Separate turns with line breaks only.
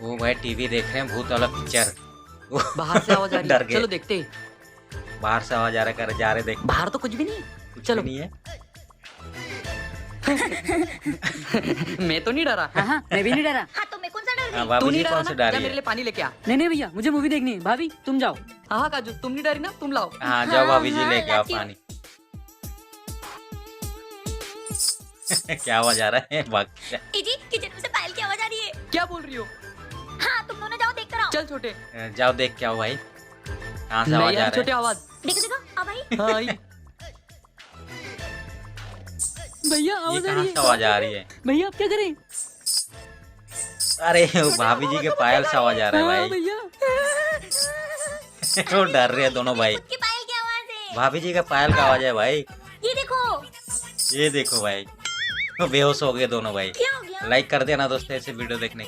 वो भाई टीवी देख रहे हैं, भूत वाला पिक्चर।
बाहर से आवाज आ रही
डर
है,
गए।
चलो देखते हैं।
बाहर से आवाज आ रहा है, जा रहे देख।
बाहर तो कुछ भी नहीं,
कुछ
चलो।
भी नहीं है।
मैं तो नहीं डरा।
हाँ मैं भी नहीं डरा।
हाँ तो मैं कौन सा डर
हाँ,
गई?
भाभी
तू नहीं
जी
डरा
कौन
ना?
से
जा
डारी
मेरे
है?
लिए पानी लेके आ।
नहीं नहीं भैया, मुझे मूवी देखनी है। भाभी तुम जाओ।
हाँ काजू, तुम नहीं डरी ना, तुम लाओ।
हाँ जाओ भाभी जी
हाँ,
लेके आओ
लाती हूँ।
पानी। क्या आवाज आ रहा है? भाग गया।
जी किचन में से पायल की आवाज आ रही है।
क्या बोल रही हो?
हाँ तुम दोनों जाओ देख कर आओ।
चल छोटे।
जाओ देख के आओ भाई, कहाँ से
नहीं
आवाज आ
यार
रहा
छोटे,
है?
आवाज।
देखो देखो आ भाई।
हाँ आई।
भैया
ये
आवाज आ
कहाँ
रही
से
है।
आवाज आ रही है?
भैया आप क्या करें?
अरे वो भाभी जी के पायल से आवाज आ रहा
हाँ
है भाई।
भैया।
वो डर रहे हैं दोनों भाई।
की पायल की आवाज है।
भाभी जी का पायल का आवाज है भाई।
ये देखो।
ये देखो भाई, वो बेहोश हो गए दोनों भाई।
क्या हो गया?
लाइक कर देना दोस्तों ऐसे वीडियो देखने के।